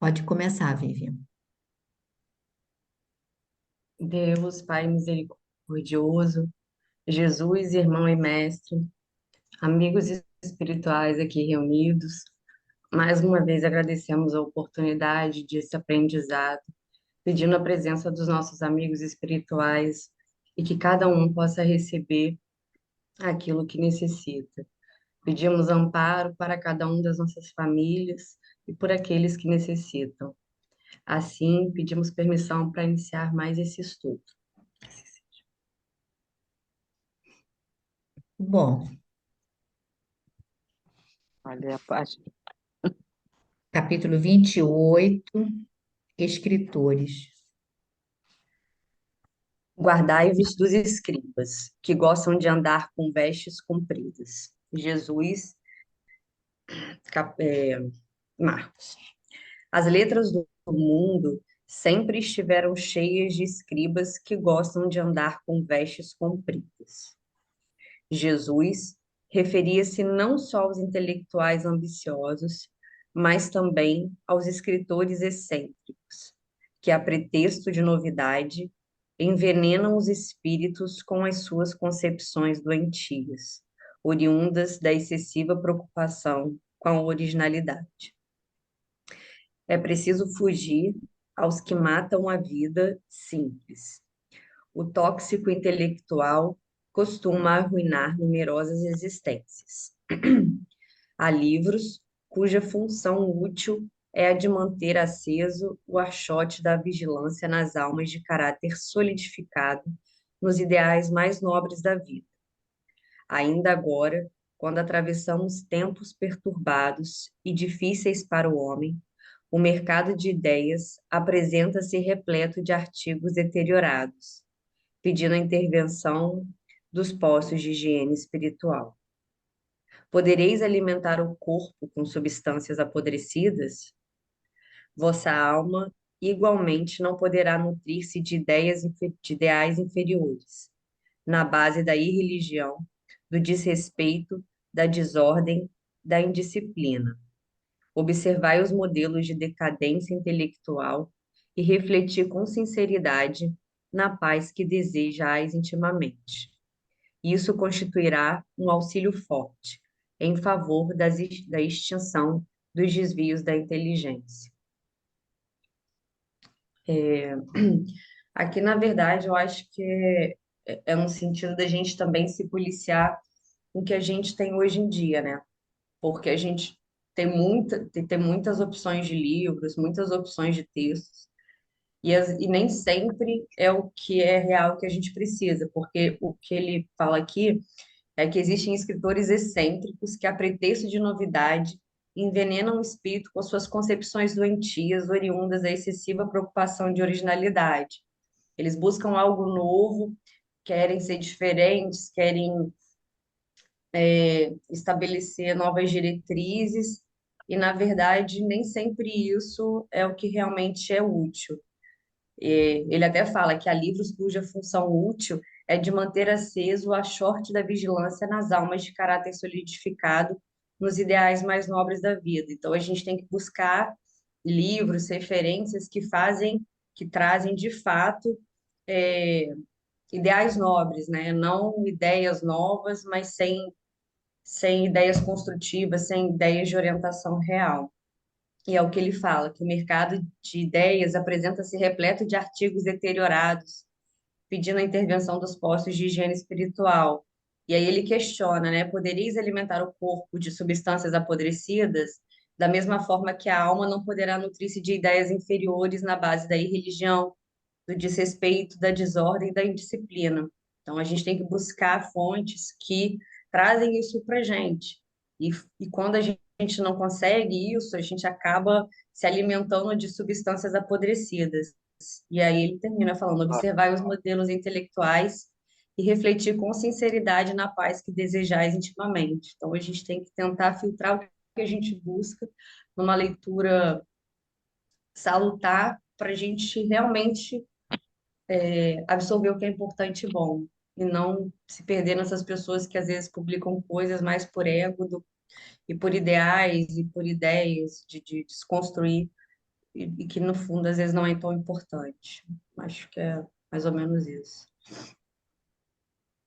Pode começar, Vivian. Deus, Pai misericordioso, Jesus, irmão e mestre, amigos espirituais aqui reunidos, mais uma vez agradecemos a oportunidade desse aprendizado, pedindo a presença dos nossos amigos espirituais e que cada um possa receber aquilo que necessita. Pedimos amparo para cada um das nossas famílias e por aqueles que necessitam. Assim, pedimos permissão para iniciar mais esse estudo. Bom, Olha a parte. capítulo 28, escritores. Guardai-vos dos escribas, que gostam de andar com vestes compridas. Jesus, Marcos. As letras do mundo sempre estiveram cheias de escribas que gostam de andar com vestes compridas. Jesus referia-se não só aos intelectuais ambiciosos, mas também aos escritores excêntricos, que, a pretexto de novidade, envenenam os espíritos com as suas concepções doentias, oriundas da excessiva preocupação com a originalidade. É preciso fugir aos que matam a vida simples. O tóxico intelectual costuma arruinar numerosas existências. Há livros cuja função útil é a de manter aceso o archote da vigilância nas almas de caráter solidificado nos ideais mais nobres da vida. Ainda agora, quando atravessamos tempos perturbados e difíceis para o homem, o mercado de ideias apresenta-se repleto de artigos deteriorados, pedindo a intervenção dos postos de higiene espiritual. Podereis alimentar o corpo com substâncias apodrecidas? Vossa alma igualmente não poderá nutrir-se de de ideais inferiores, na base da irreligião, do desrespeito, da desordem, da indisciplina. Observai os modelos de decadência intelectual e refleti com sinceridade na paz que desejais intimamente. Isso constituirá um auxílio forte em favor da extinção dos desvios da inteligência. Aqui, na verdade, eu acho que é no sentido da gente também se policiar com o que a gente tem hoje em dia, né? Porque a gente tem muitas opções de livros, muitas opções de textos, e nem sempre é o que é real que a gente precisa, porque o que ele fala aqui é que existem escritores excêntricos que, a pretexto de novidade, envenenam o espírito com suas concepções doentias, oriundas da excessiva preocupação de originalidade. Eles buscam algo novo, querem ser diferentes, querem estabelecer novas diretrizes, e, na verdade, nem sempre isso é o que realmente é útil. Ele até fala que há livros cuja função útil é de manter aceso a short da vigilância nas almas de caráter solidificado nos ideais mais nobres da vida. Então, a gente tem que buscar livros, referências que trazem de fato é, ideais nobres, né? Não ideias novas, mas sem ideias construtivas, sem ideias de orientação real. E é o que ele fala, que o mercado de ideias apresenta-se repleto de artigos deteriorados, pedindo a intervenção dos postos de higiene espiritual. E aí ele questiona, né? Poderíeis alimentar o corpo de substâncias apodrecidas, da mesma forma que a alma não poderá nutrir-se de ideias inferiores na base da irreligião, do desrespeito, da desordem e da indisciplina. Então, a gente tem que buscar fontes que trazem isso para a gente. E, e quando a gente não consegue isso, a gente acaba se alimentando de substâncias apodrecidas. E aí ele termina falando: observar os modelos intelectuais e refletir com sinceridade na paz que desejais intimamente. Então, a gente tem que tentar filtrar o que a gente busca numa leitura salutar para a gente realmente absorver o que é importante e bom, e não se perder nessas pessoas que às vezes publicam coisas mais por ego e por ideais e por ideias de desconstruir e que no fundo às vezes não é tão importante. Acho que é mais ou menos isso.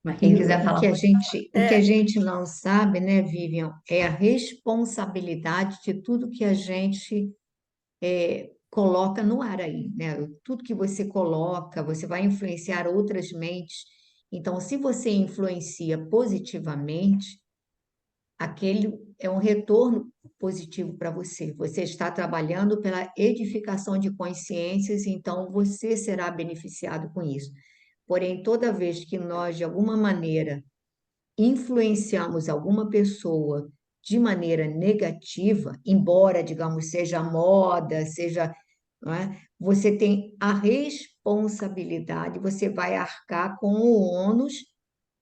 Mas quem quiser O que falar a pode falar. gente, o que a gente não sabe, né, Vivian, é a responsabilidade de tudo que a gente coloca no ar aí, né? Tudo que você coloca, você vai influenciar outras mentes. Então, se você influencia positivamente, aquele é um retorno positivo para você. Você está trabalhando pela edificação de consciências, então você será beneficiado com isso. Porém, toda vez que nós, de alguma maneira, influenciamos alguma pessoa de maneira negativa, embora, digamos, seja moda, seja, não é? Você tem a responsabilidade, você vai arcar com o ônus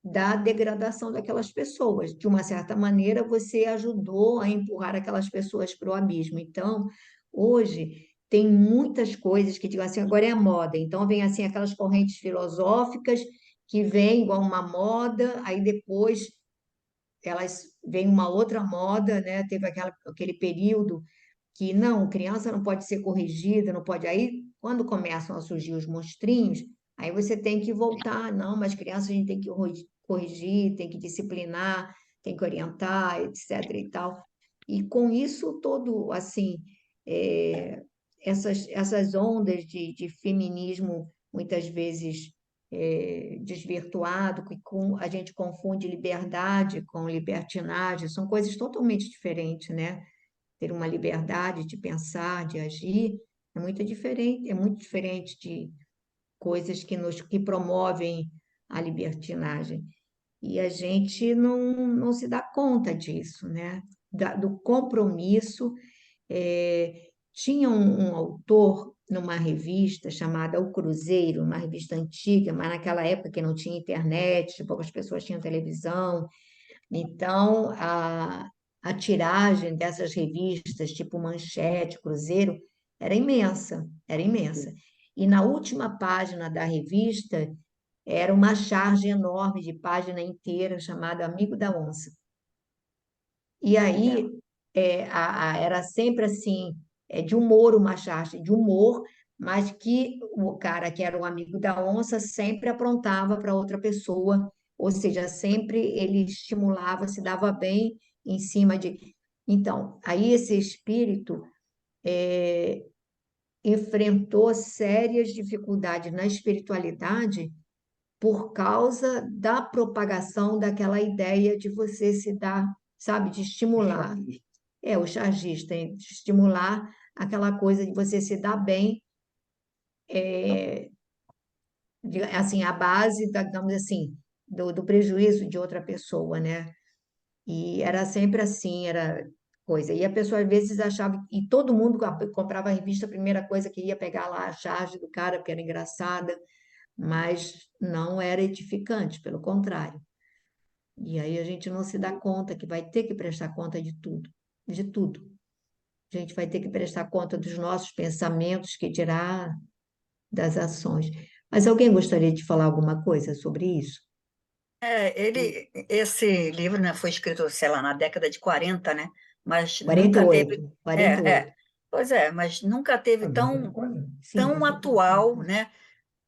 da degradação daquelas pessoas. De uma certa maneira, você ajudou a empurrar aquelas pessoas para o abismo. Então, hoje tem muitas coisas que digam assim, agora é a moda. Então, vem assim aquelas correntes filosóficas que vêm igual uma moda, aí depois elas vem uma outra moda, né? Teve aquele período que não, criança não pode ser corrigida, não pode. Aí, quando começam a surgir os monstrinhos, aí você tem que voltar, não, mas criança a gente tem que corrigir, tem que disciplinar, tem que orientar, etc. e tal. E com isso todo, assim, é, essas ondas de feminismo, muitas vezes desvirtuado, a gente confunde liberdade com libertinagem, são coisas totalmente diferentes, né? Ter uma liberdade de pensar, de agir, é muito diferente de coisas que promovem a libertinagem. E a gente não se dá conta disso, né? Do compromisso. Tinha um autor numa revista chamada O Cruzeiro, uma revista antiga, mas naquela época que não tinha internet, poucas pessoas tinham televisão, então a tiragem dessas revistas, tipo Manchete, Cruzeiro, era imensa, era imensa. E na última página da revista era uma charge enorme de página inteira chamada Amigo da Onça. E aí era sempre assim, de humor uma charge, de humor, mas que o cara que era o amigo da onça sempre aprontava para outra pessoa, ou seja, sempre ele estimulava, se dava bem em cima de. Então, aí esse espírito enfrentou sérias dificuldades na espiritualidade por causa da propagação daquela ideia de você se dar, sabe, de estimular. O chargista, de estimular aquela coisa de você se dar bem, assim, a base, digamos assim, do prejuízo de outra pessoa, né? E era sempre assim, era coisa. E a pessoa às vezes achava, e todo mundo comprava a revista, a primeira coisa que ia pegar lá a charge do cara, porque era engraçada, mas não era edificante, pelo contrário. E aí a gente não se dá conta que vai ter que prestar conta de tudo, de tudo. A gente vai ter que prestar conta dos nossos pensamentos, que dirá das ações. Mas alguém gostaria de falar alguma coisa sobre isso? Esse livro, né, foi escrito, sei lá, na década de 40, né? Mas Quarenta e nunca teve, oito, quarenta e oito. pois é, mas nunca teve Sim, tão atual, né?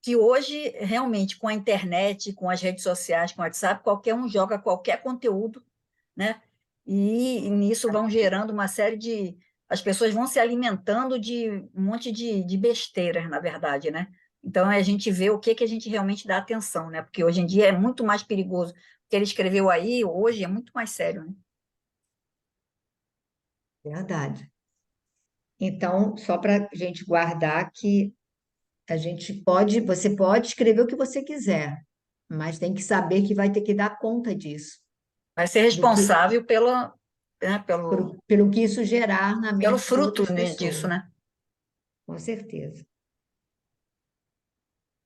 Que hoje, realmente, com a internet, com as redes sociais, com o WhatsApp, qualquer um joga qualquer conteúdo, né? E nisso vão gerando uma série de. As pessoas vão se alimentando de um monte de besteiras, na verdade, né? Então, a gente vê o que que a gente realmente dá atenção, né? Porque hoje em dia é muito mais perigoso. O que ele escreveu aí, hoje, é muito mais sério, né? verdade. Então, só para a gente guardar que você pode escrever o que você quiser, mas tem que saber que vai ter que dar conta disso, Vai ser do que, responsável pela, né, pelo que isso gerar na pelo mente de fruto, outras né, disso, pessoas, né? com certeza.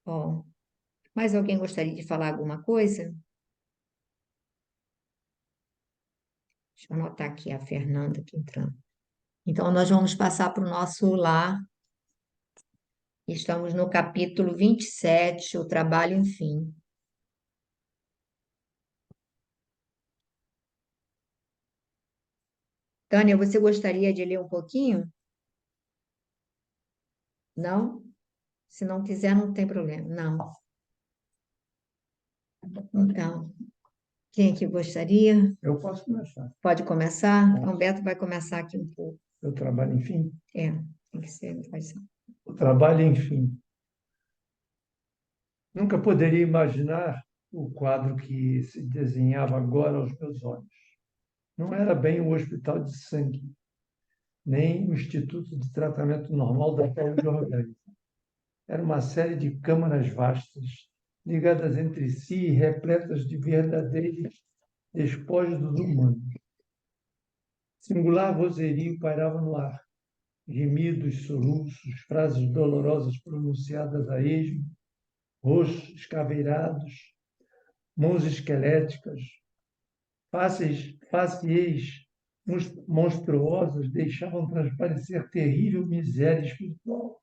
Bom, mais alguém gostaria de falar alguma coisa? Deixa eu anotar aqui a Fernanda aqui entrando. Então, nós vamos passar para o nosso lar. Estamos no capítulo 27, o trabalho, enfim. Tânia, você gostaria de ler um pouquinho? Não? Se não quiser, não tem problema. Não. Então, quem que gostaria? Eu posso começar. Pode começar? Posso. Então, Beto vai começar aqui um pouco. Eu trabalho, enfim. É, tem que ser, pode ser. O trabalho, enfim. Nunca poderia imaginar o quadro que se desenhava agora aos meus olhos. Não era bem um hospital de sangue, nem um instituto de tratamento normal da saúde orgânica. Era uma série de câmaras vastas, ligadas entre si e repletas de verdadeiros despojos dos humanos. Singular vozerio pairava no ar. Gemidos, soluços, frases dolorosas pronunciadas a esmo, rostos escaveirados, mãos esqueléticas, faces monstruosas deixavam transparecer terrível miséria espiritual.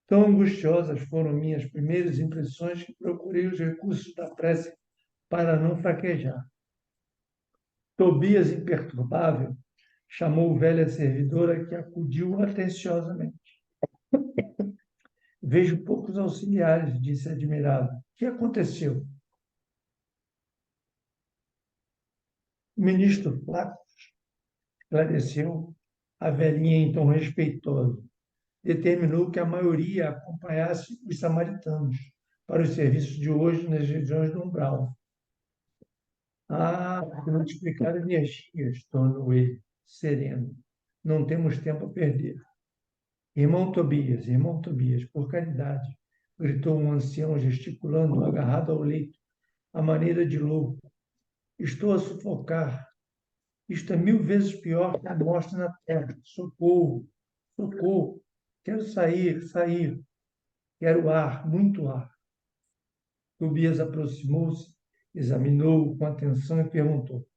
Tão angustiosas foram minhas primeiras impressões que procurei os recursos da prece para não fraquejar. Tobias, imperturbável, chamou velha servidora que acudiu atenciosamente. Vejo poucos auxiliares, disse admirado. O que aconteceu? O ministro Flaco esclareceu a velhinha em tom respeitoso. Determinou que a maioria acompanhasse os samaritanos para os serviços de hoje nas regiões do umbral. Porque não te explicar energias, tornou ele, sereno. Não temos tempo a perder. Irmão Tobias, por caridade, gritou um ancião gesticulando, agarrado ao leito, à maneira de louco. Estou a sufocar. Isto é 1000 vezes pior que a morte na terra. Socorro, socorro. Quero sair, sair. Quero ar, muito ar. Tobias aproximou-se, examinou-o com atenção e perguntou: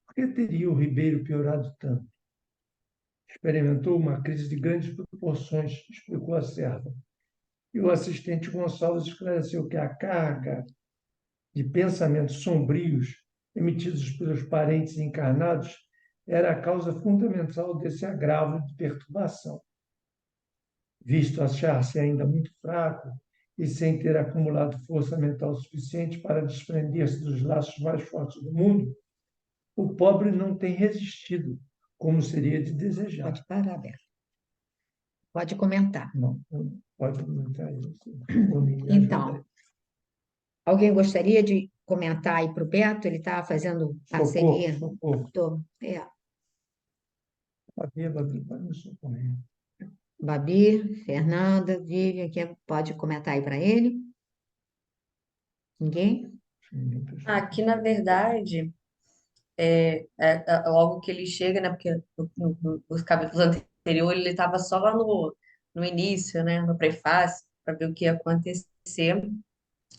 por que teria o ribeiro piorado tanto? Experimentou uma crise de grandes proporções, explicou a serva. E o assistente Gonçalves esclareceu que a carga de pensamentos sombrios emitidos pelos parentes encarnados era a causa fundamental desse agravo de perturbação. Visto achar-se ainda muito fraco e sem ter acumulado força mental suficiente para desprender-se dos laços mais fortes do mundo, o pobre não tem resistido, como seria de desejar. Pode parar, Beto. Pode comentar. Não, pode comentar isso. Então, alguém gostaria de comentar aí para o Beto? Ele estava fazendo parceria. Socorro. É. Babi, pode me socorrer. Babi, Fernanda, Vivian, quem pode comentar aí para ele? Ninguém? Aqui, na verdade, logo que ele chega, né? Porque nos capítulos anteriores ele estava só lá no início, né? No prefácio, para ver o que ia acontecer.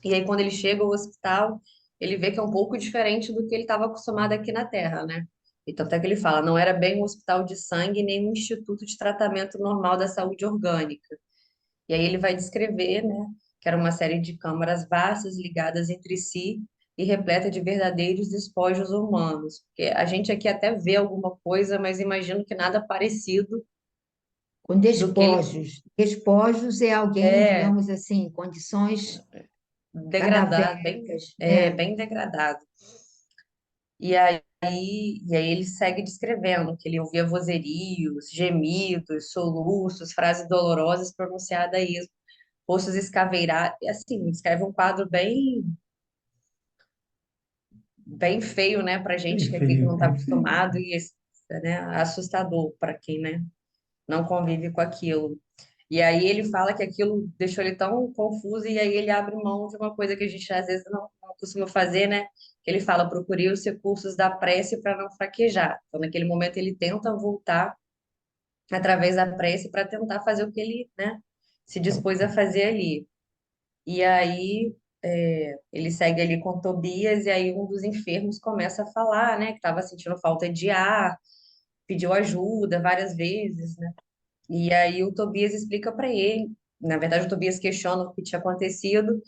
E aí, quando ele chega ao hospital, ele vê que é um pouco diferente do que ele estava acostumado aqui na Terra, né? E tanto é que ele fala, não era bem um hospital de sangue nem um instituto de tratamento normal da saúde orgânica. E aí ele vai descrever, né, que era uma série de câmaras vastas ligadas entre si e repleta de verdadeiros despojos humanos. Porque a gente aqui até vê alguma coisa, mas imagino que nada parecido Com do que ele despojos. Despojos é alguém, é digamos assim, em condições degradado, cadavéricas, né? bem degradado. E aí ele segue descrevendo que ele ouvia vozerios, gemidos, soluços, frases dolorosas pronunciadas aí, rostos escaveirados, e assim, descreve um quadro bem feio, né, pra gente que aqui que não tá Bem feio. acostumado e, né, assustador para quem, né, não convive com aquilo. E aí ele fala que aquilo deixou ele tão confuso e aí ele abre mão de uma coisa que a gente às vezes não costuma fazer, né? Ele fala, procurei os recursos da prece para não fraquejar. Então, naquele momento, ele tenta voltar através da prece para tentar fazer o que ele, né, se dispôs a fazer ali. E aí ele segue ali com Tobias e aí um dos enfermos começa a falar, né, que estava sentindo falta de ar, pediu ajuda várias vezes, né? E aí o Tobias explica para ele, na verdade o Tobias questiona o que tinha acontecido,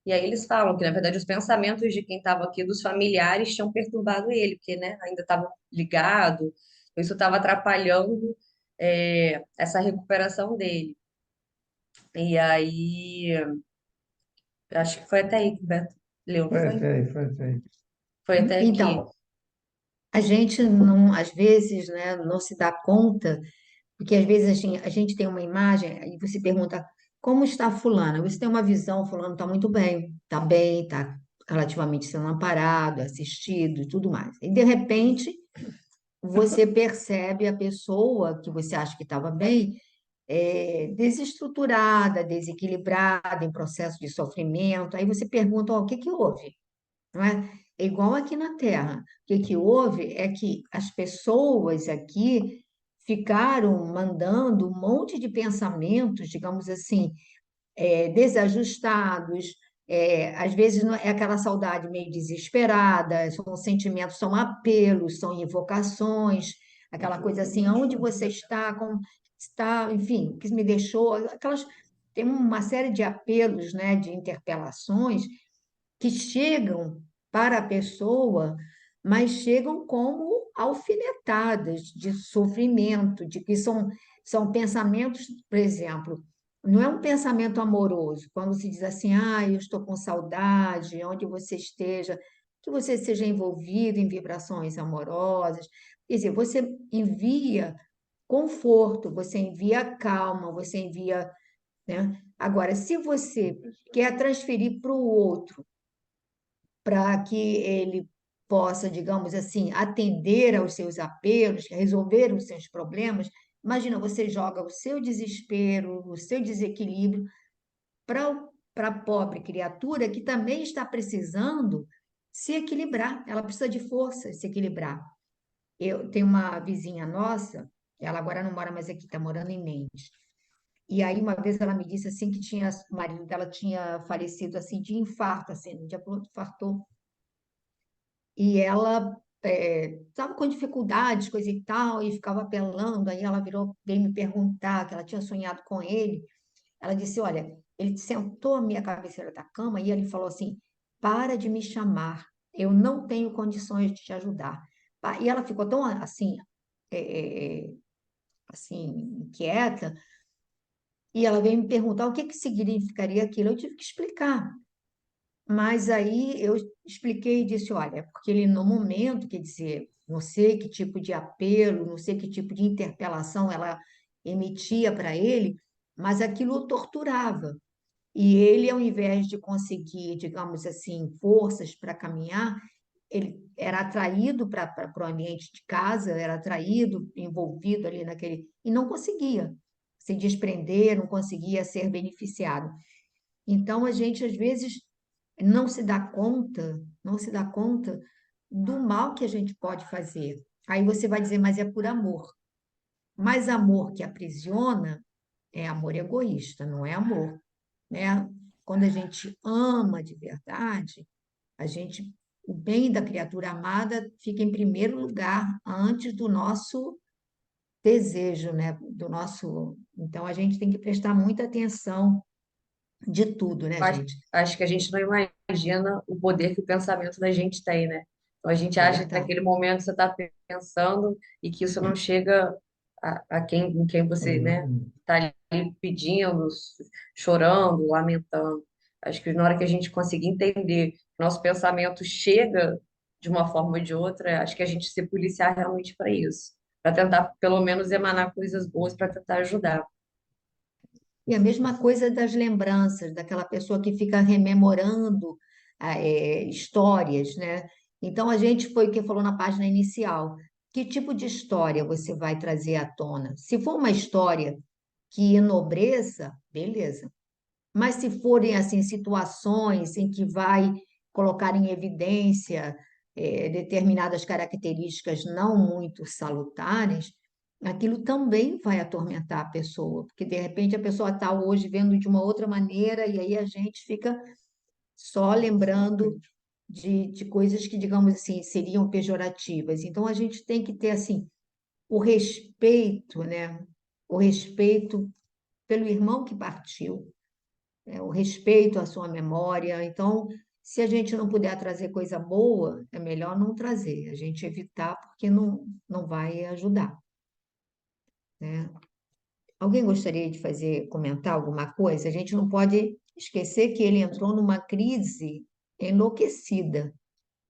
e aí eles falam que na verdade os pensamentos de quem estava aqui, dos familiares, tinham perturbado ele, porque, né, ainda estava ligado, isso estava atrapalhando essa recuperação dele. E aí, acho que foi até aí que o Beto leu, não Foi foi? até aí, foi até aí. Foi até aqui. Então, a gente não, às vezes, né, não se dá conta, porque às vezes a gente tem uma imagem e você pergunta como está fulana? Você tem uma visão, fulano está bem, está relativamente sendo amparado, assistido e tudo mais. E de repente você percebe a pessoa que você acha que estava bem, desestruturada, desequilibrada, em processo de sofrimento. Aí você pergunta, ó, o que que houve? Não é? É igual aqui na Terra. O que que houve é que as pessoas aqui ficaram mandando um monte de pensamentos, digamos assim, desajustados, às vezes é aquela saudade meio desesperada, são sentimentos, são apelos, são invocações, aquela coisa assim, onde você está, como está, enfim, que me deixou, aquelas, tem uma série de apelos, né, de interpelações que chegam para a pessoa, mas chegam como alfinetadas de sofrimento, de que são pensamentos, por exemplo, não é um pensamento amoroso, quando se diz assim, eu estou com saudade, onde você esteja, que você seja envolvido em vibrações amorosas. Quer dizer, você envia conforto, você envia calma, você envia, né? Agora, se você quer transferir para o outro para que ele possa, digamos assim, atender aos seus apelos, resolver os seus problemas. Imagina, você joga o seu desespero, o seu desequilíbrio para a pobre criatura que também está precisando se equilibrar, ela precisa de força se equilibrar. Eu tenho uma vizinha nossa, ela agora não mora mais aqui, está morando em Mendes. E aí uma vez ela me disse assim que tinha, o marido dela tinha falecido assim de infarto, assim, no dia para o outro infartou e ela estava com dificuldades, coisa e tal, e ficava apelando. Aí ela virou, veio me perguntar que ela tinha sonhado com ele. Ela disse: Olha, ele sentou a minha cabeceira da cama e ele falou assim: Para de me chamar, eu não tenho condições de te ajudar. E ela ficou tão assim, assim, inquieta, e ela veio me perguntar o que que significaria aquilo. Eu tive que explicar. Mas aí eu expliquei e disse, olha, é porque ele no momento, quer dizer, não sei que tipo de apelo, não sei que tipo de interpelação ela emitia para ele, mas aquilo o torturava. E ele, ao invés de conseguir, digamos assim, forças para caminhar, ele era atraído para o ambiente de casa, era atraído, envolvido ali naquele, e não conseguia se desprender, não conseguia ser beneficiado. Então, a gente, às vezes, não se dá conta do mal que a gente pode fazer. Aí você vai dizer, mas é por amor. Mas amor que aprisiona é amor egoísta, não é amor, né? Quando a gente ama de verdade, a gente, o bem da criatura amada fica em primeiro lugar antes do nosso desejo, né? Do nosso. Então a gente tem que prestar muita atenção de tudo, né, gente? Acho que a gente não imagina o poder que o pensamento da gente tem, né? Então a gente É acha que verdade. naquele momento você está pensando e que isso não chega a quem, em quem você, né, Uhum. está ali pedindo, chorando, lamentando. Acho que na hora que a gente conseguir entender que nosso pensamento chega de uma forma ou de outra, acho que a gente se policiar realmente para isso, para tentar pelo menos emanar coisas boas para tentar ajudar. E a mesma coisa das lembranças, daquela pessoa que fica rememorando histórias, né? Então, a gente foi o que falou na página inicial. Que tipo de história você vai trazer à tona? Se for uma história que enobreça, beleza. Mas se forem assim situações em que vai colocar em evidência determinadas características não muito salutares, aquilo também vai atormentar a pessoa, porque de repente a pessoa está hoje vendo de uma outra maneira e aí a gente fica só lembrando de coisas que, digamos assim, seriam pejorativas. Então a gente tem que ter assim o respeito, né? O respeito pelo irmão que partiu, o respeito à sua memória. Então, se a gente não puder trazer coisa boa, é melhor não trazer, a gente evitar, porque não vai ajudar, né? Alguém gostaria de comentar alguma coisa? A gente não pode esquecer que ele entrou numa crise enlouquecida,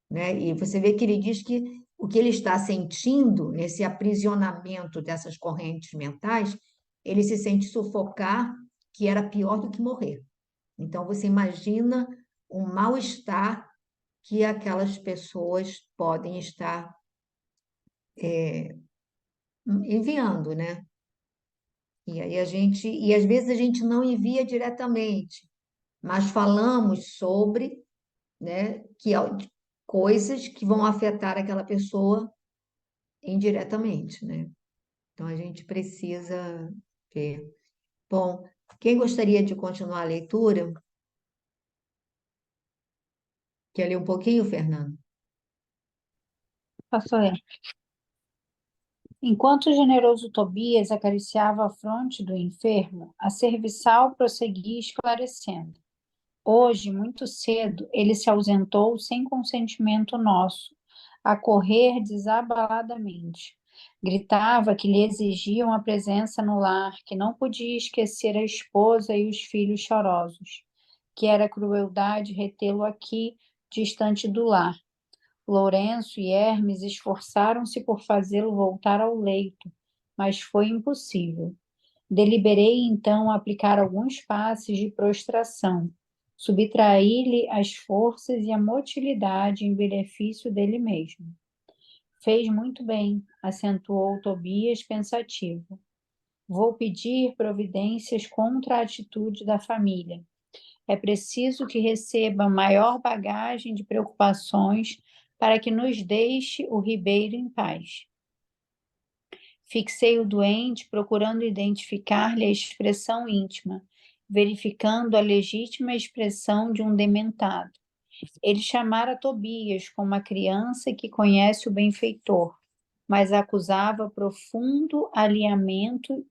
né? E você vê que ele diz que o que ele está sentindo nesse aprisionamento dessas correntes mentais, ele se sente sufocar, que era pior do que morrer. Então, você imagina o mal-estar que aquelas pessoas podem estar enviando, né? E aí e às vezes a gente não envia diretamente, mas falamos sobre, né, coisas que vão afetar aquela pessoa indiretamente, né? Então a gente precisa ver. Bom, quem gostaria de continuar a leitura? Quer ler um pouquinho, Fernando? Posso ler? Enquanto o generoso Tobias acariciava a fronte do enfermo, a serviçal prosseguia esclarecendo. Hoje, muito cedo, ele se ausentou sem consentimento nosso, a correr desabaladamente. Gritava que lhe exigiam a presença no lar, que não podia esquecer a esposa e os filhos chorosos, que era crueldade retê-lo aqui, distante do lar. Lourenço e Hermes esforçaram-se por fazê-lo voltar ao leito, mas foi impossível. Deliberei então aplicar alguns passes de prostração, subtrair-lhe as forças e a motilidade em benefício dele mesmo. Fez muito bem, acentuou Tobias pensativo. Vou pedir providências contra a atitude da família. É preciso que receba maior bagagem de preocupações para que nos deixe o Ribeiro em paz. Fixei o doente, procurando identificar-lhe a expressão íntima, verificando a legítima expressão de um dementado. Ele chamara Tobias como uma criança que conhece o benfeitor, mas acusava profundo alinhamento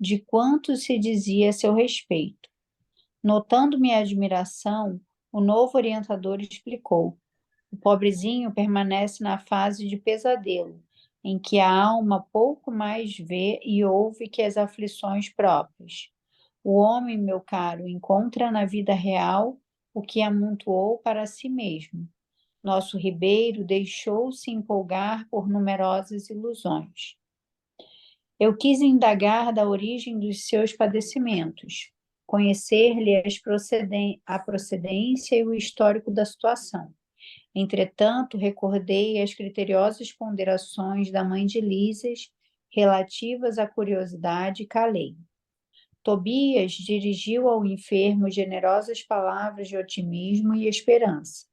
de quanto se dizia a seu respeito. Notando minha admiração, o novo orientador explicou. O pobrezinho permanece na fase de pesadelo, em que a alma pouco mais vê e ouve que as aflições próprias. O homem, meu caro, encontra na vida real o que amontoou para si mesmo. Nosso Ribeiro deixou-se empolgar por numerosas ilusões. Eu quis indagar da origem dos seus padecimentos, conhecer-lhe a procedência e o histórico da situação. Entretanto, recordei as criteriosas ponderações da mãe de Lísias relativas à curiosidade e calei. Tobias dirigiu ao enfermo generosas palavras de otimismo e esperança.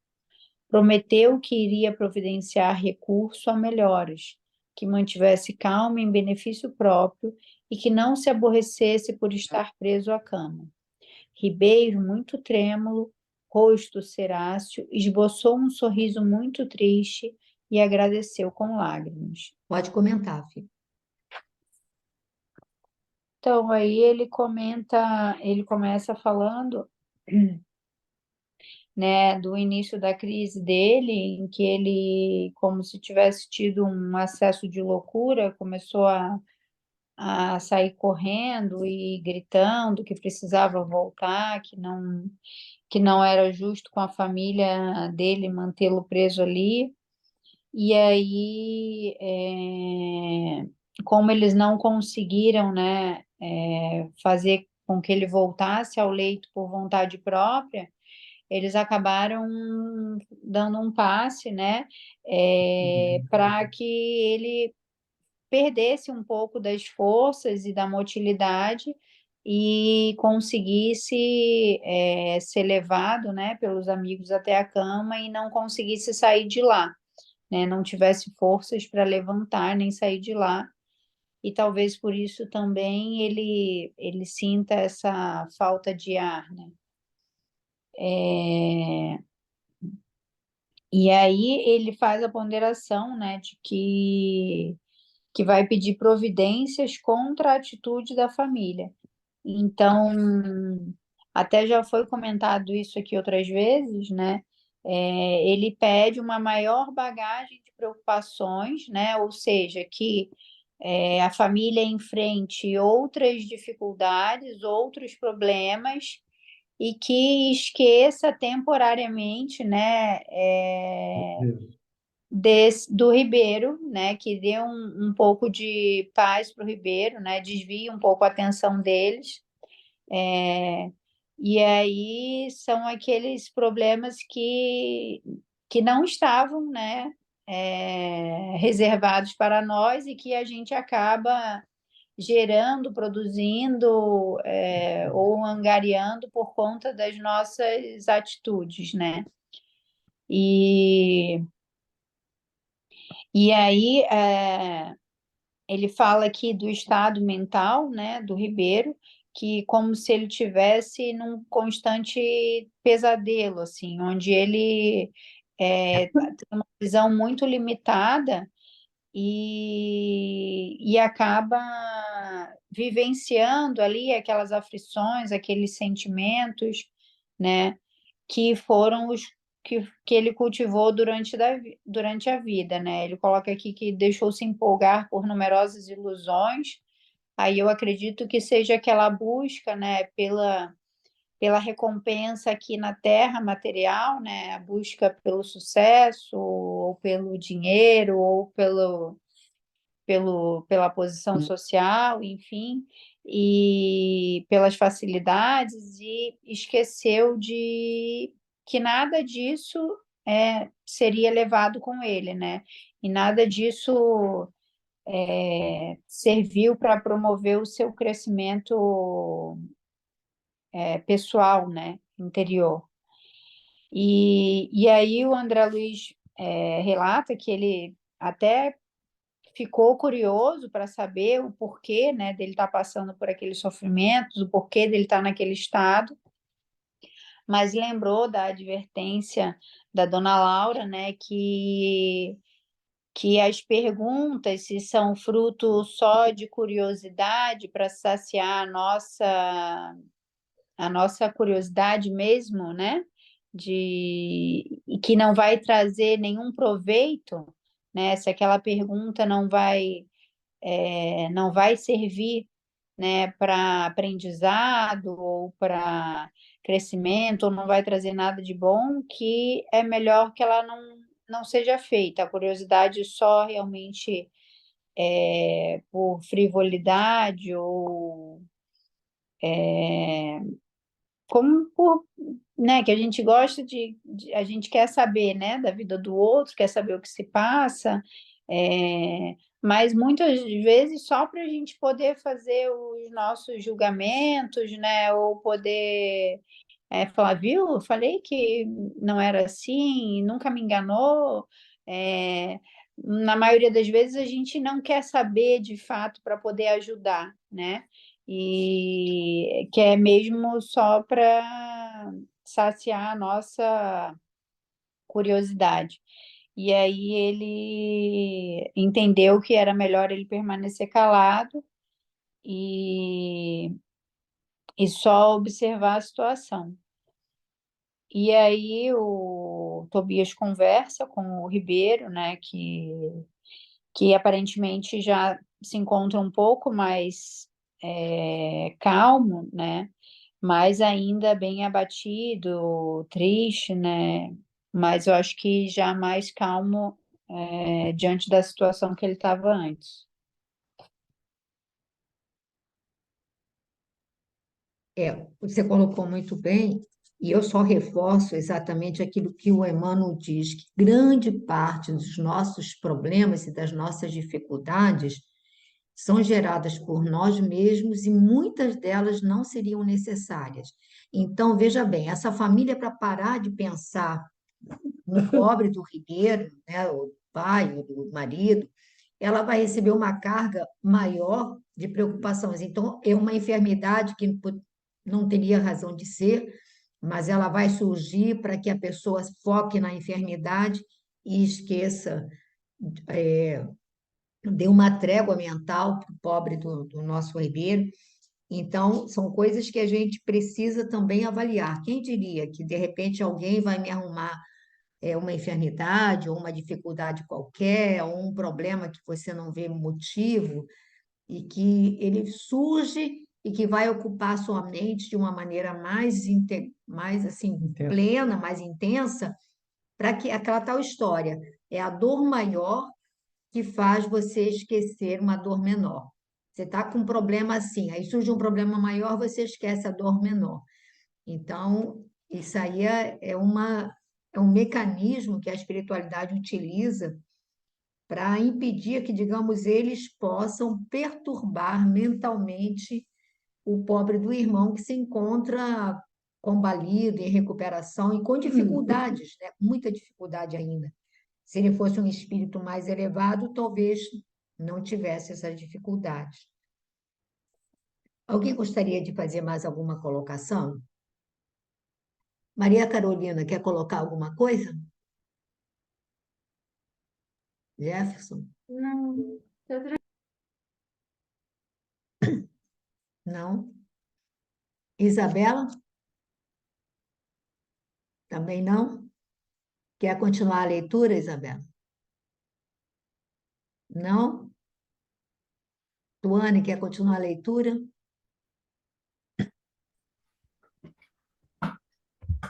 Prometeu que iria providenciar recurso a melhoras, que mantivesse calma em benefício próprio e que não se aborrecesse por estar preso à cama. Ribeiro, muito trêmulo, rosto ceráceo, esboçou um sorriso muito triste e agradeceu com lágrimas. Pode comentar, filho. Então, aí ele começa falando, né, do início da crise dele, em que ele, como se tivesse tido um acesso de loucura, começou a sair correndo e gritando que precisava voltar, que não era justo com a família dele mantê-lo preso ali. E aí, como eles não conseguiram, né, fazer com que ele voltasse ao leito por vontade própria, eles acabaram dando um passe, né, para que ele perdesse um pouco das forças e da motilidade e conseguisse ser levado, né, pelos amigos até a cama e não conseguisse sair de lá, né, não tivesse forças para levantar nem sair de lá, e talvez por isso também ele sinta essa falta de ar, né. E aí ele faz a ponderação, né, de que vai pedir providências contra a atitude da família. Então, até já foi comentado isso aqui outras vezes, né? Ele pede uma maior bagagem de preocupações, né? Ou seja, que a família enfrente outras dificuldades, outros problemas, e que esqueça temporariamente, né, do Ribeiro, né, que dê um pouco de paz para o Ribeiro, né, desvie um pouco a atenção deles. E aí são aqueles problemas que não estavam, né, reservados para nós e que a gente acaba gerando, produzindo, ou angariando por conta das nossas atitudes, né? E, e aí ele fala aqui do estado mental, né, do Ribeiro, que como se ele tivesse num constante pesadelo, assim, onde ele tem uma visão muito limitada e acaba vivenciando ali aquelas aflições, aqueles sentimentos, né, que foram os que ele cultivou durante a vida, né? Ele coloca aqui que deixou-se empolgar por numerosas ilusões. Aí eu acredito que seja aquela busca, né, pela recompensa aqui na Terra material, né, a busca pelo sucesso, ou pelo dinheiro, ou pela posição social, enfim, e pelas facilidades, e esqueceu de que nada disso seria levado com ele, né? E nada disso serviu para promover o seu crescimento pessoal, né? Interior. E aí o André Luiz relata que ele até ficou curioso para saber o porquê, né, dele estar passando por aqueles sofrimentos, o porquê dele estar naquele estado, mas lembrou da advertência da dona Laura, né, que as perguntas, se são fruto só de curiosidade para saciar a nossa curiosidade mesmo, né, e que não vai trazer nenhum proveito, né, se aquela pergunta não vai servir, né, para aprendizado ou para crescimento, ou não vai trazer nada de bom, que é melhor que ela não seja feita. A curiosidade só realmente por frivolidade ou como por, né, que a gente gosta a gente quer saber, né, da vida do outro, quer saber o que se passa, mas muitas vezes só para a gente poder fazer os nossos julgamentos, né, ou poder falar, viu, eu falei que não era assim, nunca me enganou. Na maioria das vezes a gente não quer saber de fato para poder ajudar, né? E que é mesmo só para saciar a nossa curiosidade. E aí ele entendeu que era melhor ele permanecer calado e, e só observar a situação. E aí o Tobias conversa com o Ribeiro, né, que aparentemente já se encontra um pouco mais calmo, né, mas ainda bem abatido, triste, né, mas eu acho que já mais calmo diante da situação que ele estava antes. Você colocou muito bem, e eu só reforço exatamente aquilo que o Emmanuel diz, que grande parte dos nossos problemas e das nossas dificuldades são geradas por nós mesmos e muitas delas não seriam necessárias. Então, veja bem, essa família, para parar de pensar no pobre do Ribeiro, né, o pai, ou do marido, ela vai receber uma carga maior de preocupações. Então, é uma enfermidade que não teria razão de ser, mas ela vai surgir para que a pessoa foque na enfermidade e esqueça, dê uma trégua mental para o pobre do nosso Ribeiro. Então, são coisas que a gente precisa também avaliar. Quem diria que, de repente, alguém vai me arrumar é uma enfermidade ou uma dificuldade qualquer, ou um problema que você não vê motivo, e que ele surge e que vai ocupar sua mente de uma maneira mais assim, Intenso. plena, mais intensa, para que aquela tal história é a dor maior que faz você esquecer uma dor menor. Você está com um problema assim, aí surge um problema maior, você esquece a dor menor. Então, isso aí é um mecanismo que a espiritualidade utiliza para impedir que, digamos, eles possam perturbar mentalmente o pobre do irmão que se encontra combalido, em recuperação e com dificuldades, né? Muita dificuldade ainda. Se ele fosse um espírito mais elevado, talvez não tivesse essas dificuldades. Alguém gostaria de fazer mais alguma colocação? Maria Carolina, quer colocar alguma coisa? Jefferson? Não, Não. Isabela? Também não? Quer continuar a leitura, Isabela? Não? Tuane, quer continuar a leitura?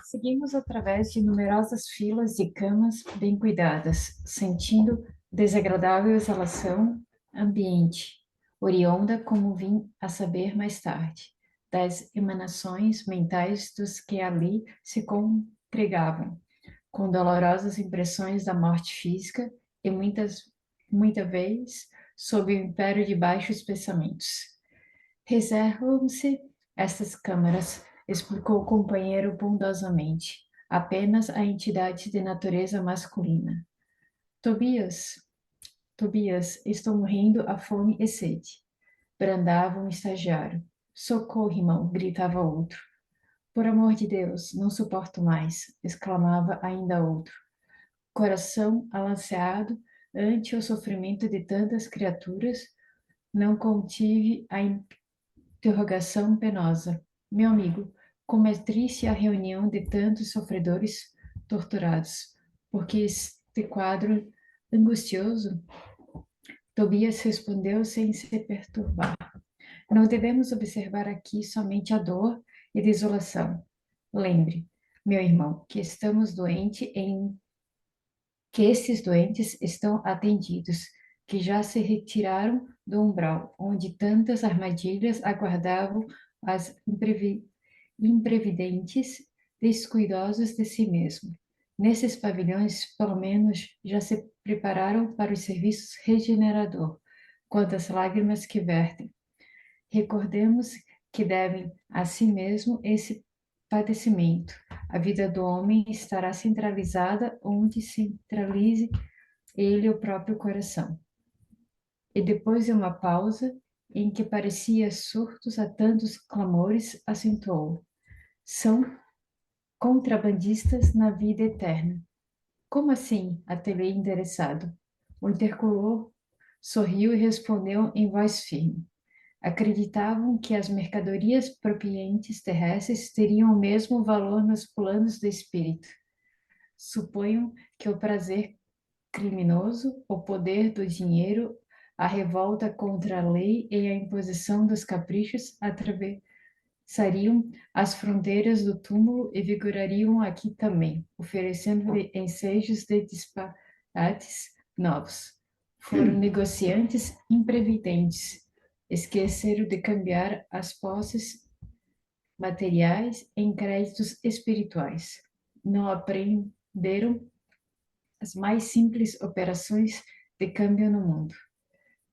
Seguimos através de numerosas filas de camas bem cuidadas, sentindo desagradável exalação ambiente, oriunda, como vim a saber mais tarde, das emanações mentais dos que ali se congregavam, com dolorosas impressões da morte física e muita vez sob o império de baixos pensamentos. Reservam-se estas câmaras, explicou o companheiro bondosamente, apenas a entidades de natureza masculina. Tobias, Tobias, estou morrendo a fome e sede. Brandava um estagiário. Socorro, irmão, gritava outro. Por amor de Deus, não suporto mais, exclamava ainda outro. Coração alanceado ante o sofrimento de tantas criaturas, não contive a interrogação penosa. Meu amigo, como é triste a reunião de tantos sofredores torturados. Porque este quadro angustioso? Tobias respondeu sem se perturbar. Não devemos observar aqui somente a dor e desolação. Lembre, meu irmão, que estamos doentes em que esses doentes estão atendidos, que já se retiraram do umbral, onde tantas armadilhas aguardavam as imprevidentes, descuidosos de si mesmo. Nesses pavilhões, pelo menos, já se prepararam para o serviço regenerador. Quantas lágrimas que vertem! Recordemos que devem a si mesmo esse padecimento. A vida do homem estará centralizada onde centralize ele o próprio coração. E depois de uma pausa, em que parecia surtos a tantos clamores, acentuou: são contrabandistas na vida eterna. Como assim? Ateliê interessado. O intercultor sorriu e respondeu em voz firme: acreditavam que as mercadorias propientes terrestres teriam o mesmo valor nos planos do espírito. Suponham que o prazer criminoso, o poder do dinheiro, a revolta contra a lei e a imposição dos caprichos atravessariam as fronteiras do túmulo e vigorariam aqui também, oferecendo-lhe ensejos de disparates novos. Foram negociantes imprevidentes, esqueceram de cambiar as posses materiais em créditos espirituais. Não aprenderam as mais simples operações de câmbio no mundo.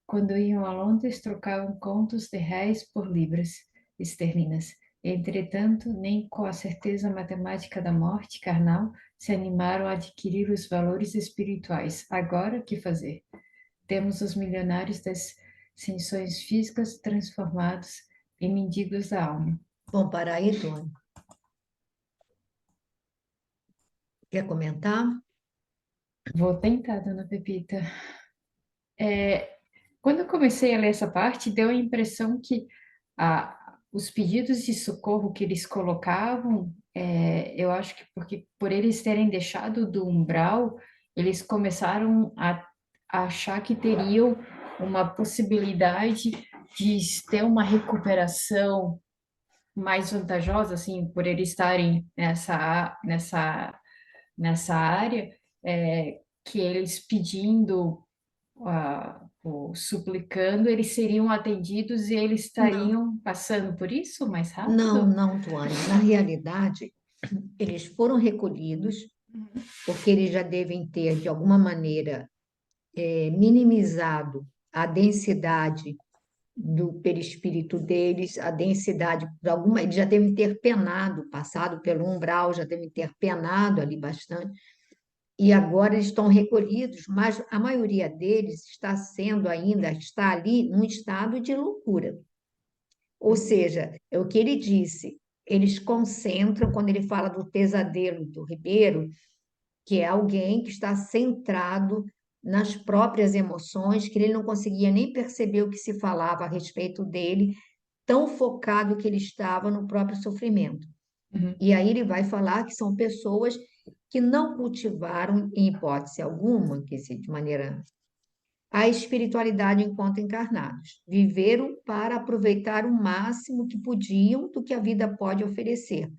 Quando iam a Londres, trocavam contos de réis por libras esterlinas. Entretanto, nem com a certeza matemática da morte carnal se animaram a adquirir os valores espirituais. Agora, que fazer? Temos os milionários das sensações físicas transformados em mendigos da alma. Bom, para aí, Tony. Quer comentar? Vou tentar, dona Pepita. Quando eu comecei a ler essa parte, deu a impressão que os pedidos de socorro que eles colocavam eu acho que porque por eles terem deixado do umbral, eles começaram a achar que teriam uma possibilidade de ter uma recuperação mais vantajosa, assim, por eles estarem nessa área, que eles pedindo, suplicando, eles seriam atendidos e eles Não, estariam passando por isso mais não, rápido? não, Tuane. Na realidade, eles foram recolhidos, porque eles já devem ter, de alguma maneira, minimizado a densidade do perispírito deles, a densidade, de alguma, eles já devem ter penado, passado pelo umbral, já devem ter penado ali bastante, e agora eles estão recolhidos, mas a maioria deles está sendo ainda, está ali num estado de loucura. Ou seja, é o que ele disse, eles concentram, quando ele fala do pesadelo do Ribeiro, que é alguém que está centrado nas próprias emoções, que ele não conseguia nem perceber o que se falava a respeito dele, tão focado que ele estava no próprio sofrimento. Uhum. E aí ele vai falar que são pessoas que não cultivaram, em hipótese alguma, que se de maneira a espiritualidade enquanto encarnados. Viveram para aproveitar o máximo que podiam do que a vida pode oferecer.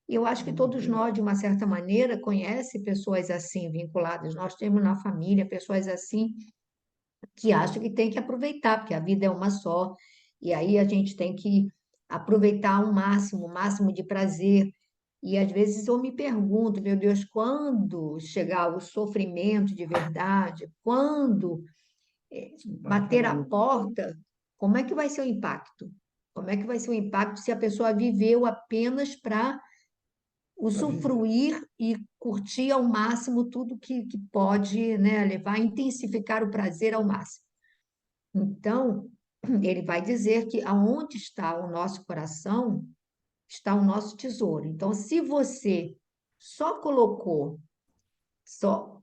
E eu acho que todos nós, de uma certa maneira, conhecem pessoas assim vinculadas. Nós temos na família pessoas assim que acham que tem que aproveitar, porque a vida é uma só, e aí a gente tem que aproveitar o máximo de prazer. E às vezes eu me pergunto, meu Deus, quando chegar o sofrimento de verdade, quando bater a porta, como é que vai ser o impacto? Como é que vai ser o impacto se a pessoa viveu apenas para usufruir e curtir ao máximo tudo que pode, né, levar, intensificar o prazer ao máximo? Então, ele vai dizer que aonde está o nosso coração, está o nosso tesouro. Então, se você só colocou, só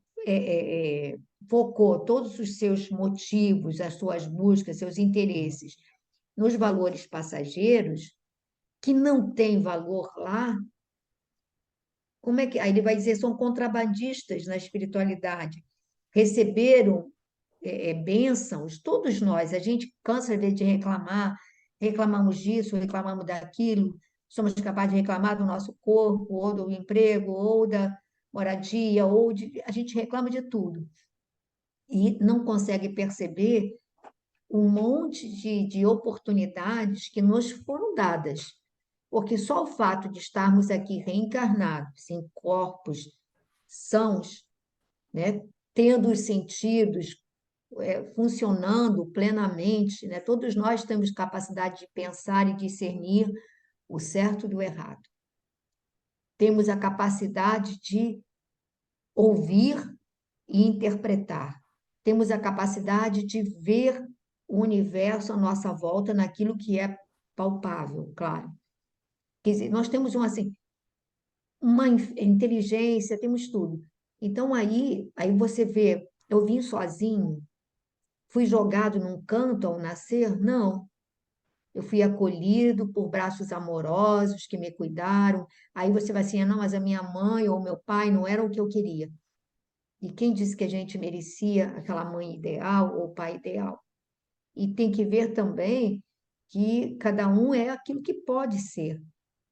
focou todos os seus motivos, as suas buscas, seus interesses nos valores passageiros, que não tem valor lá, como é que. Aí ele vai dizer, são contrabandistas na espiritualidade. Receberam bênçãos, todos nós, a gente cansa às vezes de reclamar, reclamamos disso, reclamamos daquilo, somos capazes de reclamar do nosso corpo, ou do emprego, ou da moradia, a gente reclama de tudo. E não consegue perceber um monte de oportunidades que nos foram dadas. Porque só o fato de estarmos aqui reencarnados, em corpos sãos, né, tendo os sentidos funcionando plenamente, né, todos nós temos capacidade de pensar e discernir o certo do errado. Temos a capacidade de ouvir e interpretar. Temos a capacidade de ver o universo à nossa volta naquilo que é palpável, claro. Quer dizer, nós temos uma inteligência, temos tudo. Então, aí você vê, eu vim sozinho, fui jogado num canto ao nascer? Não. Eu fui acolhido por braços amorosos que me cuidaram. Aí você vai assim, não, mas a minha mãe ou meu pai não eram o que eu queria. E quem disse que a gente merecia aquela mãe ideal ou pai ideal? E tem que ver também que cada um é aquilo que pode ser,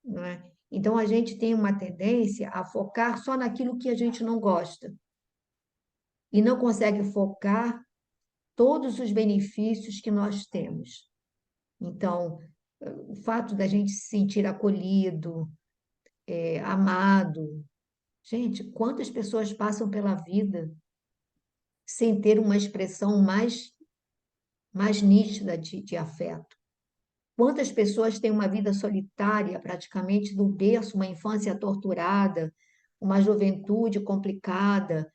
não é? Então a gente tem uma tendência a focar só naquilo que a gente não gosta e não consegue focar todos os benefícios que nós temos. Então, o fato da gente se sentir acolhido, amado. Gente, quantas pessoas passam pela vida sem ter uma expressão mais nítida de afeto? Quantas pessoas têm uma vida solitária, praticamente do berço, uma infância torturada, uma juventude complicada,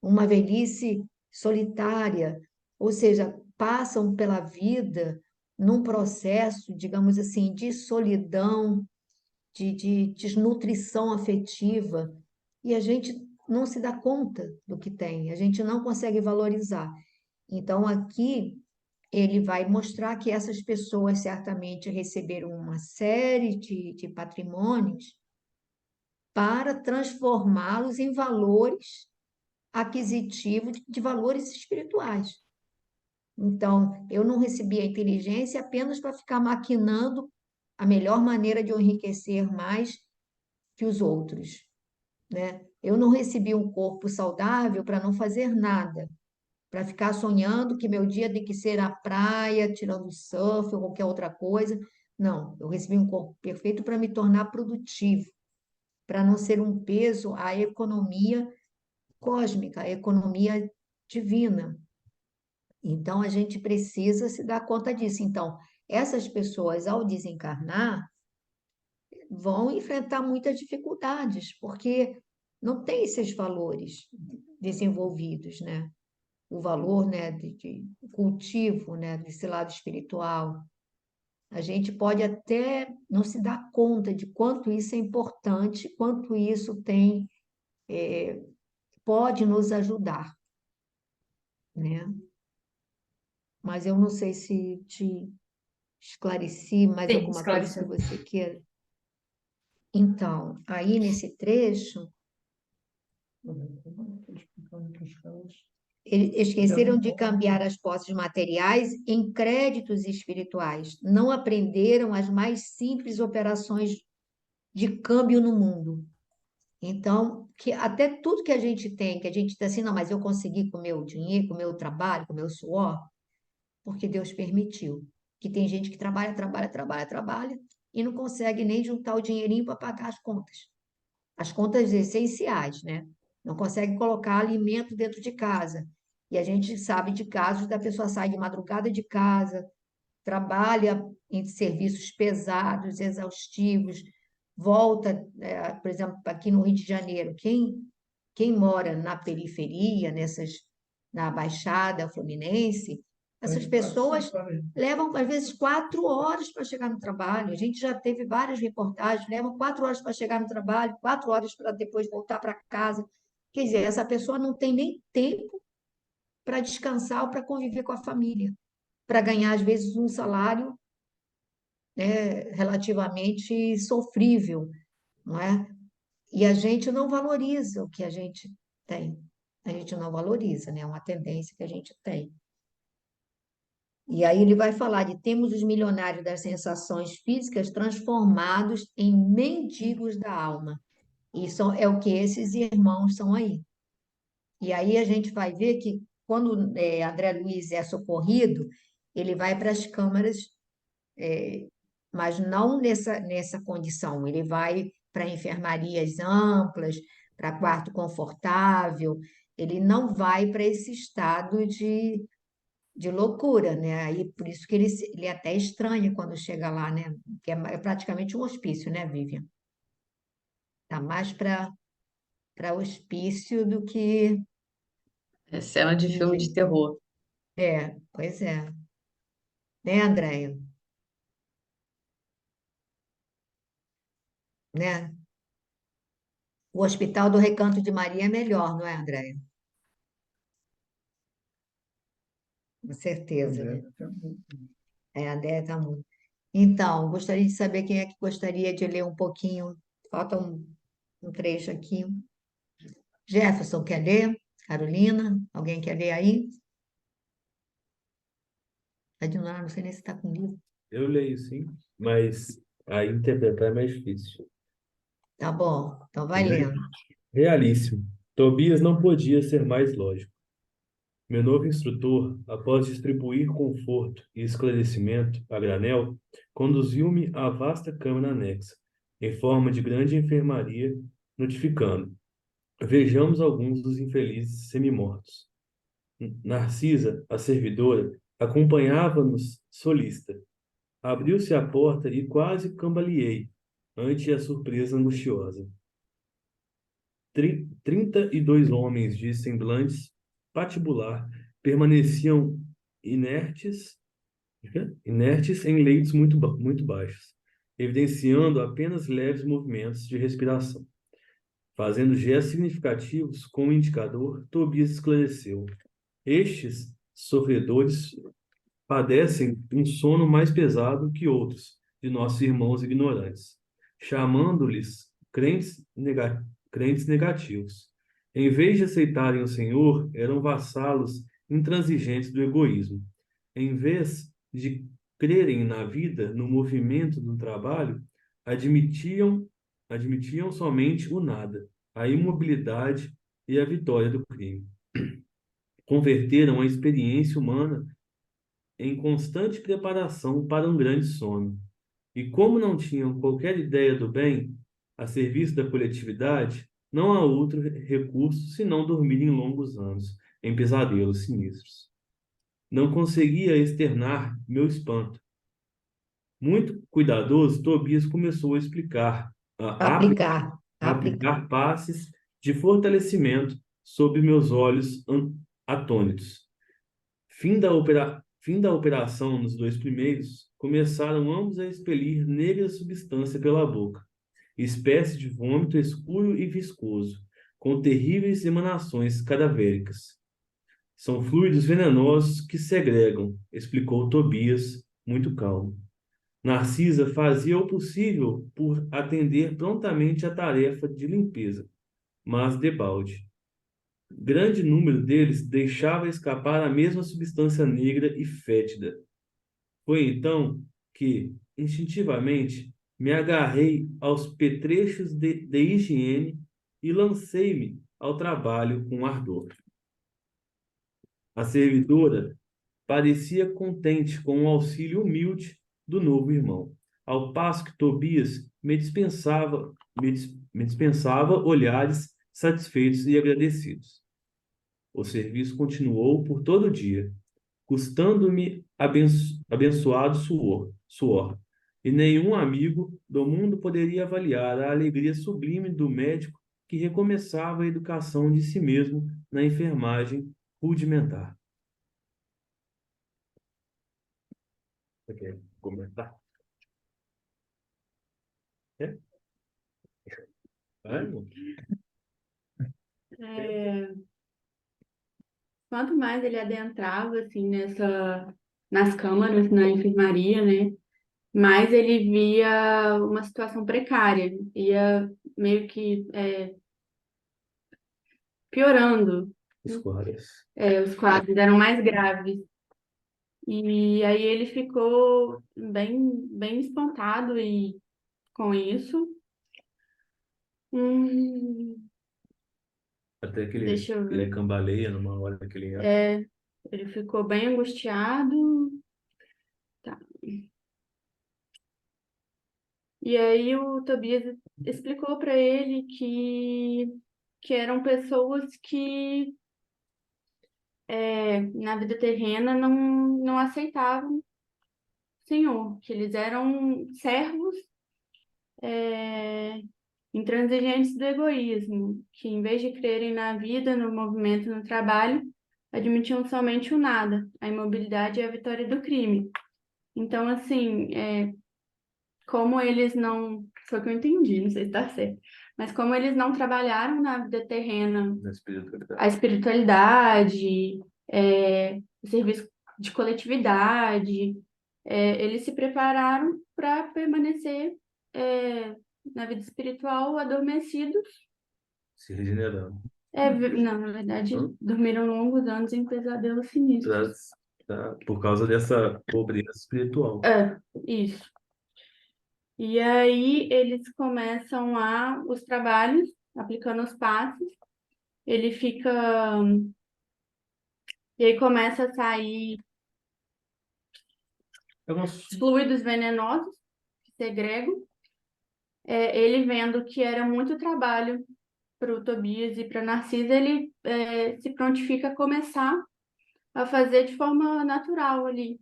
uma velhice solitária, ou seja, passam pela vida num processo, digamos assim, de solidão, de desnutrição afetiva, e a gente não se dá conta do que tem, a gente não consegue valorizar. Então, aqui, ele vai mostrar que essas pessoas certamente receberam uma série de patrimônios para transformá-los em valores aquisitivos de valores espirituais. Então, eu não recebi a inteligência apenas para ficar maquinando a melhor maneira de eu enriquecer mais que os outros, né? Eu não recebi um corpo saudável para não fazer nada, para ficar sonhando que meu dia tem que ser na praia, tirando surf ou qualquer outra coisa. Não, eu recebi um corpo perfeito para me tornar produtivo, para não ser um peso à economia cósmica, à economia divina. Então, a gente precisa se dar conta disso. Então, essas pessoas, ao desencarnar, vão enfrentar muitas dificuldades, porque não tem esses valores desenvolvidos, né? O valor, né, de cultivo, né, desse lado espiritual. A gente pode até não se dar conta de quanto isso é importante, quanto isso tem, pode nos ajudar, né? Mas eu não sei se te esclareci mais Sim, alguma coisa que esclareceu. você queira. Então, aí nesse trecho, eles esqueceram de cambiar as posses materiais em créditos espirituais. Não aprenderam as mais simples operações de câmbio no mundo. Então, que até tudo que a gente tem, que a gente está assim, não, mas eu consegui com o meu dinheiro, com o meu trabalho, com o meu suor, porque Deus permitiu. Que tem gente que trabalha, trabalha, trabalha, trabalha e não consegue nem juntar o dinheirinho para pagar as contas essenciais, né? Não consegue colocar alimento dentro de casa. E a gente sabe de casos da pessoa sair de madrugada de casa, trabalha em serviços pesados, exaustivos, volta, por exemplo, aqui no Rio de Janeiro, quem mora na periferia, na Baixada Fluminense, essas pessoas levam, às vezes, 4 horas para chegar no trabalho. A gente já teve várias reportagens, levam 4 horas para chegar no trabalho, 4 horas para depois voltar para casa. Quer dizer, essa pessoa não tem nem tempo para descansar ou para conviver com a família, para ganhar, às vezes, um salário, né, relativamente sofrível, não é? E a gente não valoriza o que a gente tem. A gente não valoriza, né? É uma tendência que a gente tem. E aí ele vai falar de temos os milionários das sensações físicas transformados em mendigos da alma. Isso é o que esses irmãos são aí. E aí a gente vai ver que quando André Luiz é socorrido, ele vai para as câmaras, mas não nessa condição. Ele vai para enfermarias amplas, para quarto confortável. Ele não vai para esse estado de loucura, né? Aí por isso que ele até estranha quando chega lá, né? Que é praticamente um hospício, né, Vivian? Tá mais para hospício do que É cena de filme de que terror. pois é, né, Andréia? Né? O Hospital do Recanto de Maria é melhor, não é, Andréia? Com certeza, né? A Andréia está muito. Então, gostaria de saber quem é que gostaria de ler um pouquinho. Falta um trecho aqui. Jefferson quer ler? Carolina? Alguém quer ler aí? Adilmar, não sei nem se está com livro. Eu leio sim, mas a interpretar é mais difícil. Tá bom, então vai lendo. Realíssimo. Tobias não podia ser mais lógico. Meu novo instrutor, após distribuir conforto e esclarecimento a granel, conduziu-me à vasta câmara anexa, em forma de grande enfermaria, notificando: vejamos alguns dos infelizes semimortos. Narcisa, a servidora, acompanhava-nos solista. Abriu-se a porta e quase cambaleei ante a surpresa angustiosa. 32 homens de semblantes patibular permaneciam inertes, inertes em leitos muito baixos, evidenciando apenas leves movimentos de respiração. Fazendo gestos significativos com o indicador, Tobias esclareceu: estes sofredores padecem um sono mais pesado que outros de nossos irmãos ignorantes. Chamando-lhes crentes negativos. Em vez de aceitarem o Senhor, eram vassalos intransigentes do egoísmo. Em vez de crerem na vida, no movimento do trabalho, admitiam, admitiam somente o nada, a imobilidade e a vitória do crime. Converteram a experiência humana em constante preparação para um grande sono. E como não tinham qualquer ideia do bem a serviço da coletividade, não há outro recurso senão dormir em longos anos, em pesadelos sinistros. Não conseguia externar meu espanto. Muito cuidadoso, Tobias começou a explicar, a Aplicar. aplicar passes de fortalecimento sob meus olhos atônitos. Fim da operação nos dois primeiros, começaram ambos a expelir negra substância pela boca, espécie de vômito escuro e viscoso, com terríveis emanações cadavéricas. São fluidos venenosos que segregam, explicou Tobias, muito calmo. Narcisa fazia o possível por atender prontamente à tarefa de limpeza, mas debalde. Grande número deles deixava escapar a mesma substância negra e fétida. Foi então que, instintivamente, me agarrei aos petrechos de higiene e lancei-me ao trabalho com ardor. A servidora parecia contente com o auxílio humilde do novo irmão, ao passo que Tobias me dispensava olhares satisfeitos e agradecidos. O serviço continuou por todo o dia, custando-me abençoado suor, e nenhum amigo do mundo poderia avaliar a alegria sublime do médico que recomeçava a educação de si mesmo na enfermagem rudimentar. Você quer comentar? É? Vai, amor. É, quanto mais ele adentrava assim nas câmaras, na enfermaria, né, mais ele via uma situação precária, ia meio que piorando, Os quadros. os quadros eram mais graves. E aí ele ficou bem espantado com isso. Até que Deixa eu ele ver. cambaleia numa hora que ele entra. Ele ficou bem angustiado. Tá. E aí o Tobias explicou para ele que eram pessoas que na vida terrena não aceitavam o Senhor, que eles eram servos intransigentes do egoísmo, que em vez de crerem na vida, no movimento, no trabalho, admitiam somente o nada, a imobilidade e a vitória do crime. Então, assim, como eles não... Foi o que eu entendi, não sei se está certo. Mas como eles não trabalharam na vida terrena Na espiritualidade. a espiritualidade, o serviço de coletividade, eles se prepararam para permanecer na vida espiritual adormecidos. Se regenerando. Não, na verdade, dormiram longos anos em pesadelos sinistros. Por causa dessa pobreza espiritual. Isso. E aí eles começam os trabalhos, aplicando os passos. Ele fica... E aí começa a sair fluidos venenosos que segregam. Ele vendo que era muito trabalho para o Tobias e para Narcisa, ele se prontifica a começar a fazer de forma natural ali.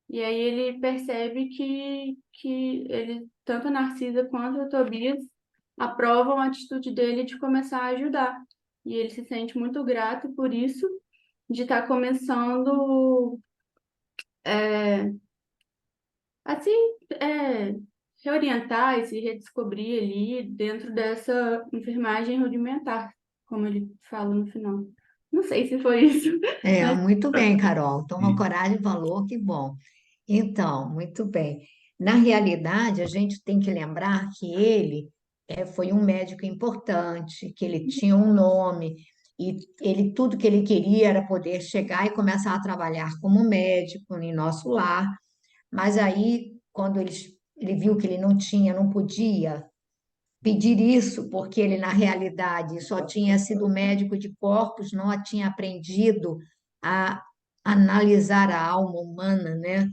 E aí ele percebe que ele, tanto a Narcisa quanto o Tobias aprovam a atitude dele de começar a ajudar. E ele se sente muito grato por isso, de estar começando assim, reorientar e se redescobrir ali dentro dessa enfermagem rudimentar, como ele fala no final. Não sei se foi isso, mas Muito bem, Carol. Toma E coragem e valor, que bom. Então, muito bem. Na realidade, a gente tem que lembrar que ele foi um médico importante, que ele tinha um nome, e ele tudo que ele queria era poder chegar e começar a trabalhar como médico em nosso lar. Mas aí, quando ele viu que ele não tinha, não podia pedir isso, porque ele, na realidade, só tinha sido médico de corpos, não tinha aprendido a analisar a alma humana, né?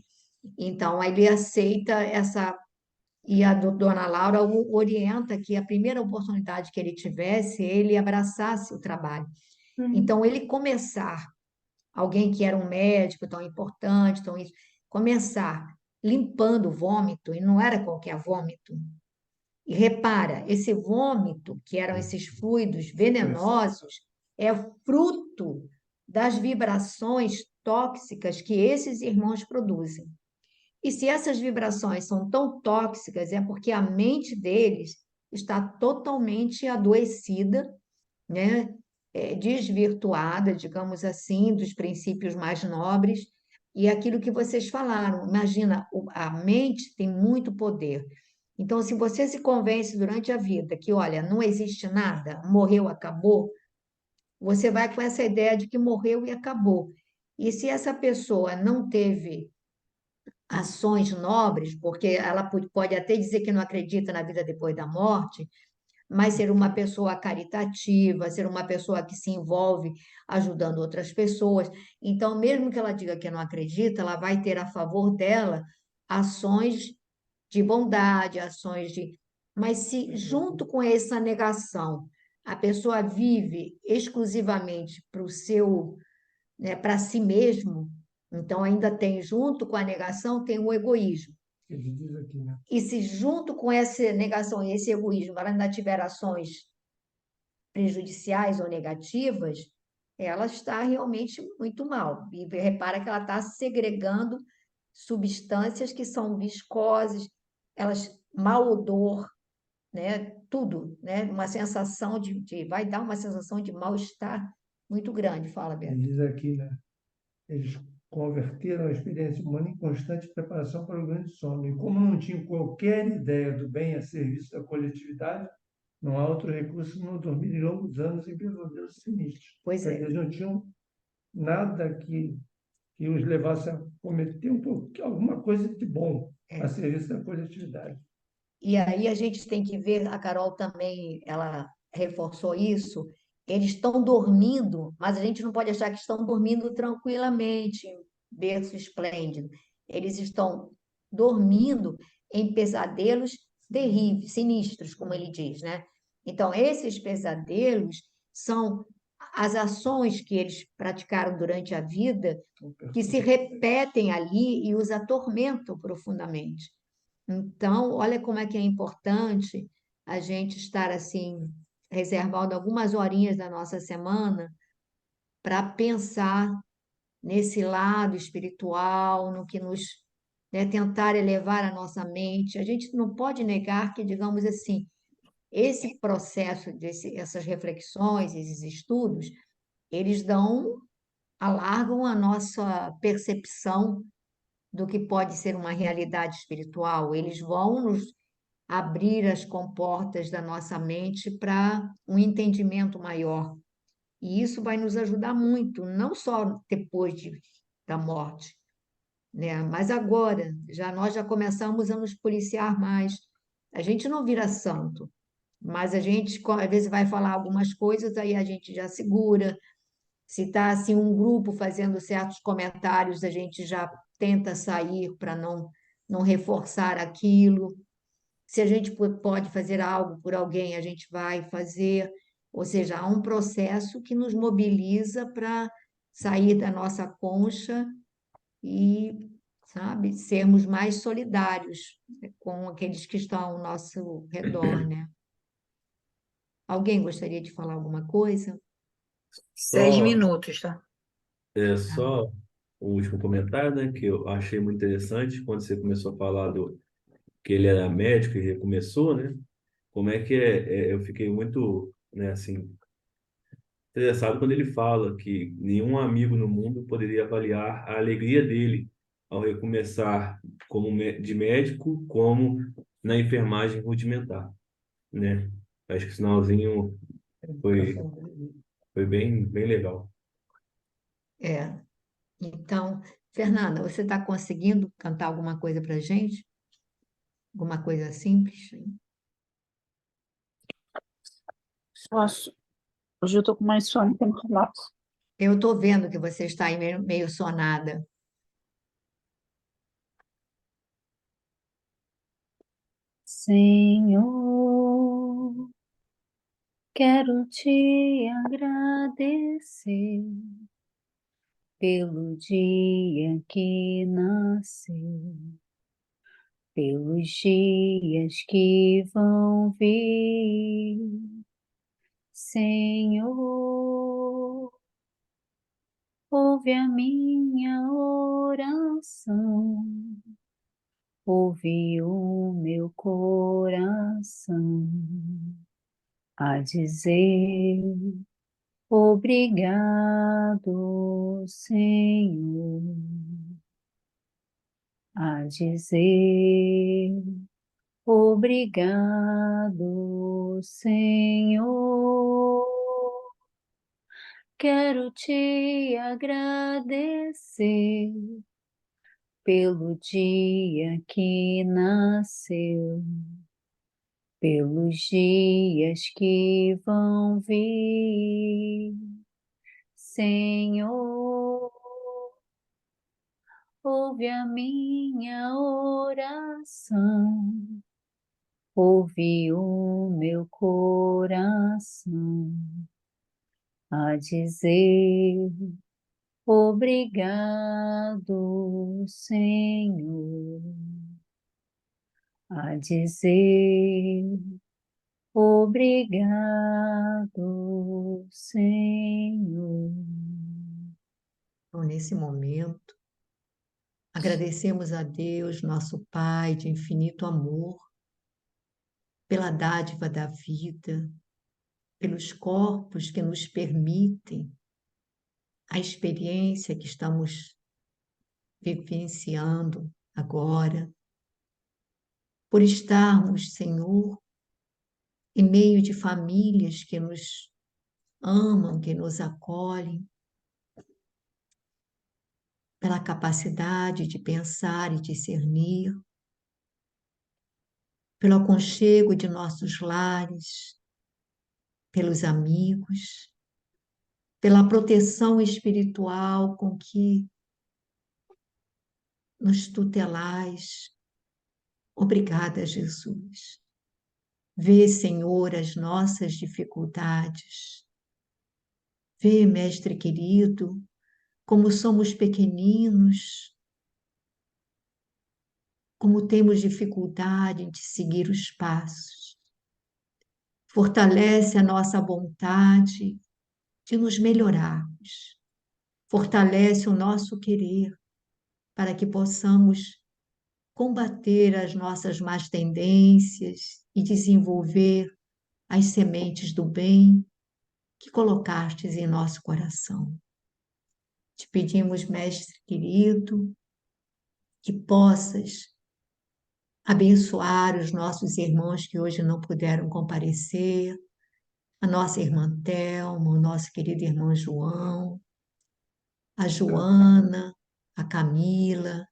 Então, ele aceita essa. E a dona Laura o orienta que a primeira oportunidade que ele tivesse, ele abraçasse o trabalho. Uhum. Então, ele começar, alguém que era um médico tão importante, tão isso, começar limpando o vômito, e não era qualquer vômito. E repara, esse vômito, que eram esses fluidos venenosos, é fruto das vibrações tóxicas que esses irmãos produzem. E se essas vibrações são tão tóxicas, é porque a mente deles está totalmente adoecida, né? Desvirtuada, digamos assim, dos princípios mais nobres. E aquilo que vocês falaram, imagina, a mente tem muito poder. Então, se você se convence durante a vida que, olha, não existe nada, morreu, acabou, você vai com essa ideia de que morreu e acabou. E se essa pessoa não teve ações nobres, porque ela pode até dizer que não acredita na vida depois da morte, mas ser uma pessoa caritativa, ser uma pessoa que se envolve ajudando outras pessoas. Então, mesmo que ela diga que não acredita, ela vai ter a favor dela ações de bondade, ações de. Mas se junto com essa negação a pessoa vive exclusivamente para o seu, né, para si mesmo, então ainda tem, junto com a negação, tem o egoísmo. Ele diz aqui, né? E se junto com essa negação e esse egoísmo ela ainda tiver ações prejudiciais ou negativas, ela está realmente muito mal. E repara que ela está segregando substâncias que são viscosas, elas mau odor, né? Tudo, né? Uma sensação vai dar uma sensação de mal-estar muito grande. Fala, Ele Beto. diz aqui, né? Eles converteram a experiência humana em constante preparação para o grande sono. E como não tinham qualquer ideia do bem a serviço da coletividade, não há outro recurso senão dormir longos anos em pesadelos sinistros. Pois é. Eles não tinham nada que os levasse a cometer alguma coisa de bom a É. serviço da coletividade. E aí a gente tem que ver, a Carol também, ela reforçou isso, eles estão dormindo, mas a gente não pode achar que estão dormindo tranquilamente, em berço esplêndido. Eles estão dormindo em pesadelos terríveis, sinistros, como ele diz, né? Então, esses pesadelos são as ações que eles praticaram durante a vida que se repetem ali e os atormentam profundamente. Então, olha como é que é importante a gente estar assim, reservando algumas horinhas da nossa semana para pensar nesse lado espiritual, no que nos, né, tentar elevar a nossa mente. A gente não pode negar que, digamos assim, esse processo, essas reflexões, esses estudos, eles alargam a nossa percepção do que pode ser uma realidade espiritual. Eles vão nos abrir as comportas da nossa mente para um entendimento maior. E isso vai nos ajudar muito, não só depois da morte, né? Mas agora, nós já começamos a nos policiar mais. A gente não vira santo, mas a gente às vezes vai falar algumas coisas, aí a gente já segura. Se está assim um grupo fazendo certos comentários, a gente já tenta sair para não reforçar aquilo. Se a gente pode fazer algo por alguém, a gente vai fazer. Ou seja, há um processo que nos mobiliza para sair da nossa concha e, sabe, sermos mais solidários, né, com aqueles que estão ao nosso redor, né? Alguém gostaria de falar alguma coisa? 6 Só, minutos, tá? só o último comentário, né, que eu achei muito interessante quando você começou a falar do que ele era médico e recomeçou, né? Como é que eu fiquei muito, né, assim, interessado quando ele fala que nenhum amigo no mundo poderia avaliar a alegria dele ao recomeçar como de médico, como na enfermagem rudimentar. né? Acho que o sinalzinho foi, foi bem legal. É. Então, Fernanda, você está conseguindo cantar alguma coisa para gente? Alguma coisa simples? Posso. Hoje eu tô com mais sono que no relapso. Eu estou vendo que você está aí meio sonada. Senhor, quero te agradecer pelo dia que nasceu, pelos dias que vão vir. Senhor, ouve a minha oração, ouve o meu coração a dizer obrigado, Senhor, a dizer obrigado, Senhor. Quero te agradecer pelo dia que nasceu, pelos dias que vão vir. Senhor, ouve a minha oração, ouve o meu coração a dizer obrigado, Senhor, a dizer obrigado, Senhor. Então, nesse momento, agradecemos a Deus, nosso Pai de infinito amor, pela dádiva da vida, pelos corpos que nos permitem a experiência que estamos vivenciando agora, por estarmos, Senhor, em meio de famílias que nos amam, que nos acolhem, pela capacidade de pensar e discernir, pelo aconchego de nossos lares, pelos amigos, pela proteção espiritual com que nos tutelais. Obrigada, Jesus. Vê, Senhor, as nossas dificuldades. Vê, Mestre querido, como somos pequeninos, como temos dificuldade de seguir os passos. Fortalece a nossa vontade de nos melhorarmos. Fortalece o nosso querer para que possamos combater as nossas más tendências e desenvolver as sementes do bem que colocastes em nosso coração. Te pedimos, Mestre querido, que possas abençoar os nossos irmãos que hoje não puderam comparecer, a nossa irmã Thelma, o nosso querido irmão João, a Joana, a Camila,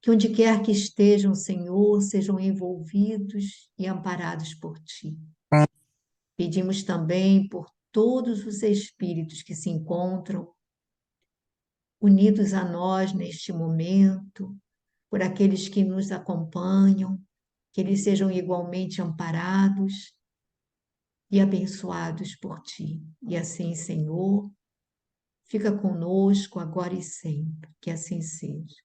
que onde quer que estejam, Senhor, sejam envolvidos e amparados por Ti. Pedimos também por todos os espíritos que se encontram unidos a nós neste momento, por aqueles que nos acompanham, que eles sejam igualmente amparados e abençoados por Ti. E assim, Senhor, fica conosco agora e sempre, que assim seja.